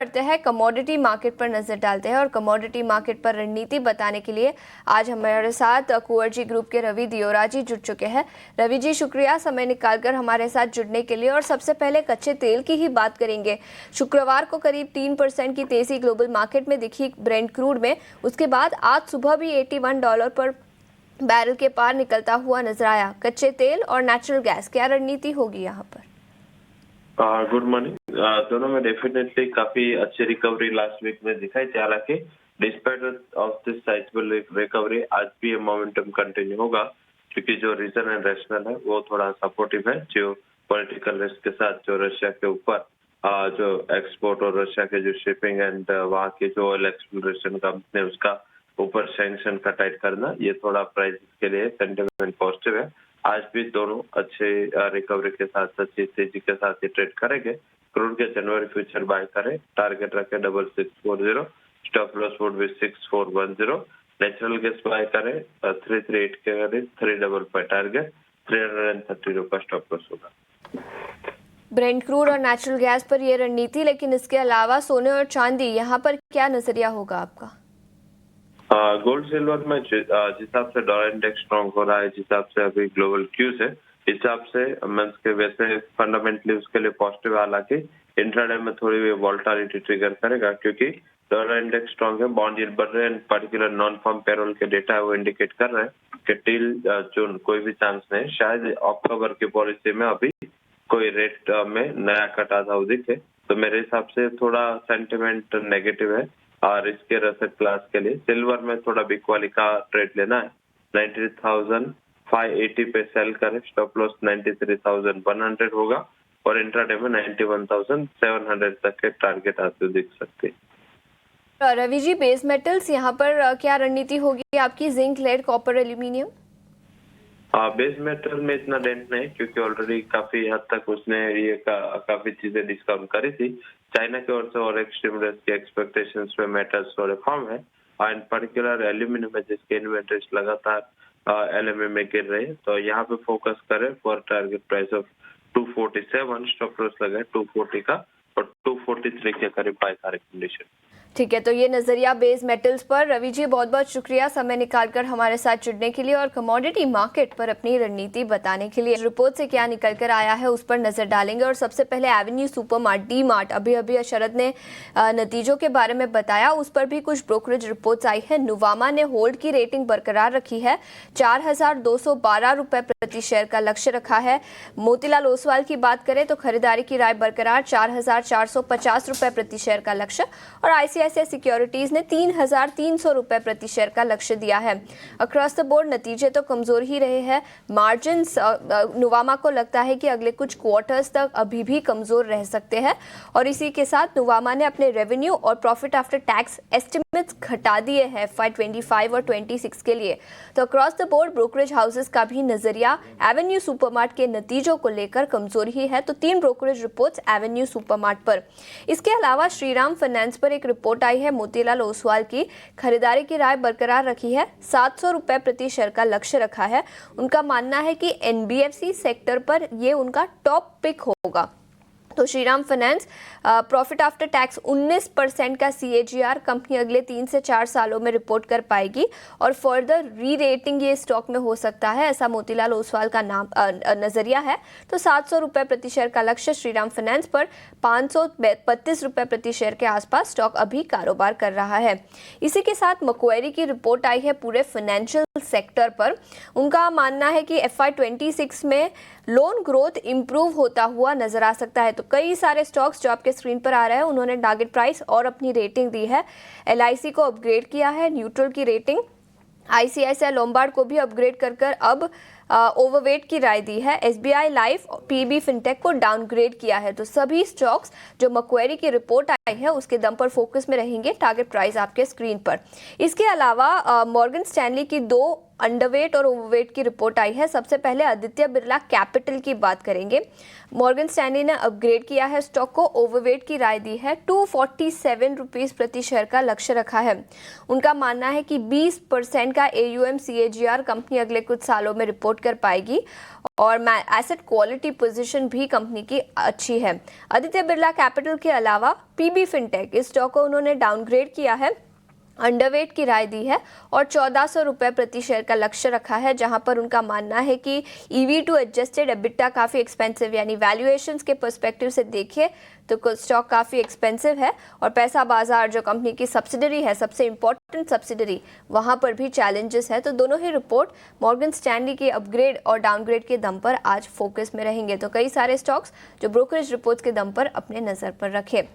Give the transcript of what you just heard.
करते हैं commodity market पर नजर डालते हैं और कमोडिटी मार्केट पर रणनीति बताने के लिए आज हमारे साथ कुंवरजी ग्रुप के रवि दियोरा जी जुड़ चुके हैं। रवि जी शुक्रिया समय निकालकर हमारे साथ जुड़ने के लिए। और सबसे पहले कच्चे तेल की ही बात करेंगे। शुक्रवार को करीब 3% की तेजी ग्लोबल मार्केट में दिखी ब्रेंट क्रूड में। उसके बाद आज सुबह भी $81 पर बैरल के पार निकलता हुआ नजर आया। कच्चे तेल और नेचुरल गैस, क्या रणनीति होगी यहाँ पर? Good morning. दोनों में डेफिनेटली काफी अच्छी रिकवरी लास्ट वीक में दिखाई थी। हालांकि despite of this sizeable recovery आज भी ये मोमेंटम कंटिन्यू होगा, क्योंकि जो रीजन एंड रैशनल है वो थोड़ा सपोर्टिव है। जो पॉलिटिकल रिस्क के साथ जो रशिया के ऊपर जो एक्सपोर्ट और रशिया के जो शिपिंग एंड वहाँ के जो ऑयल एक्सप्लोरेशन कंपनी उसका ऊपर सैंक्शन का टाइट करना, ये थोड़ा प्राइस के लिए सेंटिमेंट पॉजिटिव है। आज भी दोनों अच्छे रिकवरी के साथ अच्छी तेजी के साथ ही ट्रेड करेंगे। क्रूड के जनवरी फ्यूचर बाय करें, टारगेट रखे 6640, स्टॉप लॉस वुड भी 6410। नेचुरल गैस बाय करें 338 के करीब, 355 टारगेट, 330 रुपये स्टॉप लॉस होगा। ब्रेंट क्रूड और नेचुरल गैस पर यह रणनीति, लेकिन इसके अलावा सोने और चांदी, यहाँ पर क्या नजरिया होगा आपका? गोल्ड सिल्वर में जिस हिसाब से डॉलर इंडेक्स स्ट्रॉन्ग हो रहा है, जिस हिसाब से अभी ग्लोबल क्यूज है, इस हिसाब से मंथ के वैसे फंडामेंटली उसके लिए पॉजिटिव। हालांकि इंट्राडे में थोड़ी वोलेटिलिटी ट्रिगर करेगा, क्योंकि डॉलर इंडेक्स स्ट्रॉन्ग है, बॉन्ड यील्ड बढ़ रहे हैं, पर्टिकुलर नॉन फार्म पेरोल के डेटा है वो इंडिकेट कर रहे हैं कि टिल जून कोई भी चांस नहीं। शायद अक्टूबर की पॉलिसी में अभी कोई रेट में नया कट आता हुआ दिखे, तो मेरे हिसाब से थोड़ा सेंटिमेंट नेगेटिव है। और इसके एसेट क्लास के लिए सिल्वर में थोड़ा बिग वाली का ट्रेड लेना है। 93,580 पे सेल करें, स्टॉप लॉस 93,100 होगा और इंट्राडे में 91,700 तक के टारगेट आते हुए दिख सकते हैं। रवि जी, बेस मेटल्स यहाँ पर क्या रणनीति होगी आपकी? Zinc, lead, copper, aluminium? Base metal में इतना डेंट नहीं, क्योंकि ऑलरेडी काफी हद तक उसने ये काफी चीजें डिस्काउंट करी थी। चाइना की ओर से और एक्सट्रीम रिस्क के एक्सपेक्टेशंस पे मेटल्स थोड़े फॉर्म है, और इन पर्टिकुलर एल्यूमिनियम में जिसके इन्वेंटरीज लगातार एलएमए में गिर रहे हैं, तो यहाँ पे फोकस करें for target price of 247, stop loss लगा 240 का और 243 के करीब बाय का रिकमेंडेशन। ठीक है, तो ये नजरिया बेस मेटल्स पर। रवि जी बहुत बहुत शुक्रिया समय निकालकर हमारे साथ जुड़ने के लिए और कमोडिटी मार्केट पर अपनी रणनीति बताने के लिए। रिपोर्ट से क्या निकल कर आया है उस पर नजर डालेंगे। और सबसे पहले एवेन्यू सुपरमार्ट, डी मार्ट, अभी शरद ने नतीजों के बारे में बताया, उस पर भी कुछ ब्रोकरेज रिपोर्ट्स आई है। नुवामा ने होल्ड की रेटिंग बरकरार रखी है, 4,212 रुपए प्रति शेयर का लक्ष्य रखा है। मोतीलाल ओसवाल की बात करें तो खरीदारी की राय बरकरार, 4,450 रुपए प्रति शेयर का लक्ष्य। और आईसीआईसीआई सिक्योरिटीज ने 3,300 रुपए प्रति शेयर का लक्ष्य दिया है। अक्रॉस द बोर्ड नतीजे तो कमजोर ही रहे हैं। मार्जिन नुवामा को लगता है कि अगले कुछ क्वार्टर्स तक अभी भी कमजोर रह सकते हैं। और इसी के साथ नुवामा ने अपने रेवेन्यू और प्रॉफिट आफ्टर टैक्स एस्टिमेट्स घटा दिए हैं FY25 और 26 के लिए। तो across the board brokerage houses का भी नजरिया एवेन्यू सुपरमार्ट के नतीजों को लेकर कमजोर ही है। तो 3 ब्रोकरेज रिपोर्ट्स एवेन्यू सुपरमार्ट पर। इसके अलावा श्रीराम फाइनेंस पर एक रिपोर्ट आई है मोतीलाल ओसवाल की। खरीदारी की राय बरकरार रखी है, 700 रुपए प्रति शेयर का लक्ष्य रखा है। उनका मानना है कि एनबीएफसी सेक्टर पर ये उनका टॉप पिक होगा। तो Shriram finance profit after tax 19% का CAGR कंपनी अगले 3 से 4 सालों में रिपोर्ट कर पाएगी और फर्दर री रेटिंग ये स्टॉक में हो सकता है, ऐसा मोतीलाल ओसवाल का नजरिया है। तो 700 रुपए प्रति शेयर का लक्ष्य श्रीराम फाइनेंस पर, 532 रुपए प्रति शेयर के आसपास स्टॉक अभी कारोबार कर रहा है। इसी के साथ मक्वेरी की रिपोर्ट आई है पूरे फाइनेंशियल सेक्टर पर। उनका मानना है कि FY26 में लोन ग्रोथ इंप्रूव होता हुआ नजर आ सकता है। तो कई सारे स्टॉक्स जो आपके स्क्रीन पर आ रहे हैं, उन्होंने टारगेट प्राइस और अपनी रेटिंग दी है। LIC को अपग्रेड किया है, न्यूट्रल की रेटिंग। ICICI लोम्बार्ड को भी अपग्रेड कर अब ओवरवेट की राय दी है। SBI लाइफ, PB फिनटेक को डाउनग्रेड किया है। तो सभी स्टॉक्स जो मक्वेरी की रिपोर्ट आई है उसके दम पर फोकस में रहेंगे। टारगेट प्राइस आपके स्क्रीन पर। इसके अलावा मॉर्गन स्टैनली की 2 अंडरवेट और ओवरवेट की रिपोर्ट आई है। सबसे पहले आदित्य बिरला कैपिटल की बात करेंगे। मॉर्गन स्टैनली ने अपग्रेड किया है स्टॉक को, ओवरवेट की राय दी है, 247 रुपीस प्रति शेयर का लक्ष्य रखा है। उनका मानना है कि 20% का AUM CAGR कंपनी अगले कुछ सालों में रिपोर्ट कर पाएगी और एसेट क्वालिटी पोजीशन भी कंपनी की अच्छी है। आदित्य बिरला कैपिटल के अलावा PB फिनटेक, इस स्टॉक को उन्होंने डाउनग्रेड किया है, अंडरवेट की राय दी है और 1400 रुपये प्रति शेयर का लक्ष्य रखा है, जहां पर उनका मानना है कि EV टू एडजस्टेड एबिटा काफ़ी एक्सपेंसिव, यानी वैल्यूएशंस के पर्सपेक्टिव से देखिए तो स्टॉक काफ़ी एक्सपेंसिव है और पैसा बाजार जो कंपनी की सब्सिडरी है, सबसे इंपॉर्टेंट सब्सिडरी, वहां पर भी चैलेंजेस है। तो दोनों ही रिपोर्ट मॉर्गन स्टैनली की अपग्रेड और डाउनग्रेड के दम पर आज फोकस में रहेंगे। तो कई सारे स्टॉक्स जो ब्रोकरेज रिपोर्ट्स के दम पर अपने नज़र पर रखे।